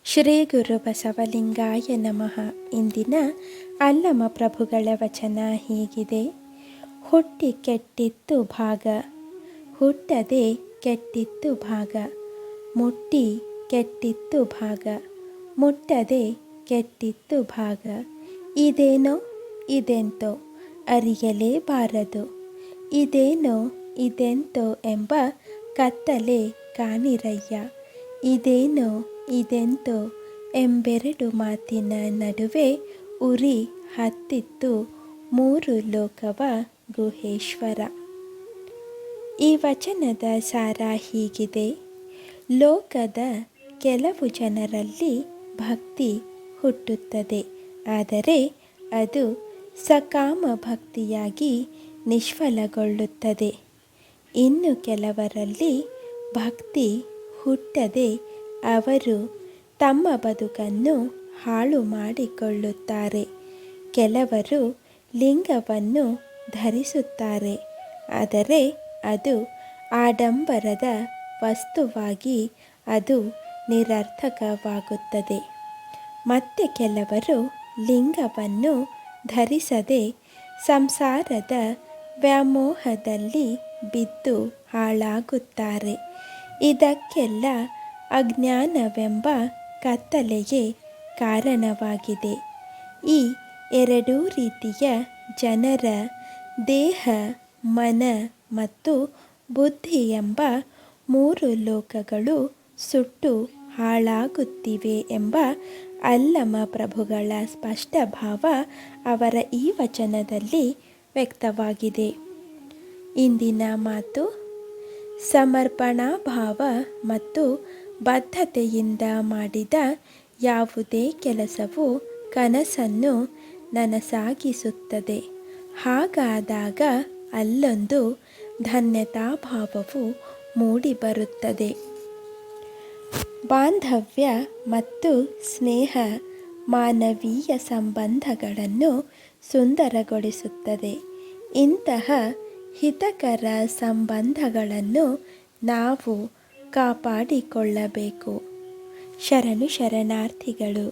ಶ್ರೀ ಗುರು ಬಸವಲಿಂಗಾಯ ನಮಃ. ಇಂದಿನ ಅಲ್ಲಮ ಪ್ರಭುಗಳ ವಚನ ಹೀಗಿದೆ. ಹುಟ್ಟಿ ಕೆಟ್ಟಿತ್ತು ಭಾಗ, ಹುಟ್ಟದೆ ಕೆಟ್ಟಿತ್ತು ಭಾಗ, ಮುಟ್ಟಿ ಕೆಟ್ಟಿತ್ತು ಭಾಗ, ಮುಟ್ಟದೆ ಕೆಟ್ಟಿತ್ತು ಭಾಗ. ಇದೇನೋ ಇದೆಂತೋ ಅರಿಯಲೇಬಾರದು, ಇದೇನೋ ಇದೆಂತೋ ಎಂಬ ಕತ್ತಲೆ ಕಾಣಿರಯ್ಯ. ಇದೇನೋ ಇದೆಂತೋ ಎಂಬೆರಡು ಮಾತಿನ ನಡುವೆ ಉರಿ ಹತ್ತಿತ್ತು ಮೂರು ಲೋಕವ ಗುಹೇಶ್ವರ. ಈ ವಚನದ ಸಾರ ಹೀಗಿದೆ. ಲೋಕದ ಕೆಲವು ಜನರಲ್ಲಿ ಭಕ್ತಿ ಹುಟ್ಟುತ್ತದೆ, ಆದರೆ ಅದು ಸಕಾಮ ಭಕ್ತಿಯಾಗಿ ನಿಷ್ಫಲಗೊಳ್ಳುತ್ತದೆ. ಇನ್ನು ಕೆಲವರಲ್ಲಿ ಭಕ್ತಿ ಹುಟ್ಟದೆ ಅವರು ತಮ್ಮ ಬದುಕನ್ನು ಹಾಳು ಮಾಡಿಕೊಳ್ಳುತ್ತಾರೆ. ಕೆಲವರು ಲಿಂಗವನ್ನು ಧರಿಸುತ್ತಾರೆ, ಆದರೆ ಅದು ಆಡಂಬರದ ವಸ್ತುವಾಗಿ ಅದು ನಿರರ್ಥಕವಾಗುತ್ತದೆ. ಮತ್ತೆ ಕೆಲವರು ಲಿಂಗವನ್ನು ಧರಿಸದೆ ಸಂಸಾರದ ವ್ಯಾಮೋಹದಲ್ಲಿ ಬಿದ್ದು ಹಾಳಾಗುತ್ತಾರೆ. ಇದಕ್ಕೆಲ್ಲ ಅಜ್ಞಾನವೆಂಬ ಕತ್ತಲೆಯೇ ಕಾರಣವಾಗಿದೆ. ಈ ಎರಡೂ ರೀತಿಯ ಜನರ ದೇಹ, ಮನ ಮತ್ತು ಬುದ್ಧಿ ಎಂಬ ಮೂರು ಲೋಕಗಳು ಸುಟ್ಟು ಹಾಳಾಗುತ್ತಿವೆ ಎಂಬ ಅಲ್ಲಮ ಪ್ರಭುಗಳ ಸ್ಪಷ್ಟ ಭಾವ ಅವರ ಈ ವಚನದಲ್ಲಿ ವ್ಯಕ್ತವಾಗಿದೆ. ಇಂದಿನ ಮಾತು: ಸಮರ್ಪಣಾ ಭಾವ ಮತ್ತು ಬದ್ಧತೆಯಿಂದ ಮಾಡಿದ ಯಾವುದೇ ಕೆಲಸವು ಕನಸನ್ನು ನನಸಾಗಿಸುತ್ತದೆ. ಹಾಗಾದಾಗ ಅಲ್ಲೊಂದು ಧನ್ಯತಾಭಾವವು ಮೂಡಿಬರುತ್ತದೆ. ಬಾಂಧವ್ಯ ಮತ್ತು ಸ್ನೇಹ ಮಾನವೀಯ ಸಂಬಂಧಗಳನ್ನು ಸುಂದರಗೊಳಿಸುತ್ತದೆ. ಇಂತಹ ಹಿತಕರ ಸಂಬಂಧಗಳನ್ನು ನಾವು ಕಾಪಾಡಿಕೊಳ್ಳಬೇಕು. ಶರಣು ಶರಣಾರ್ಥಿಗಳು.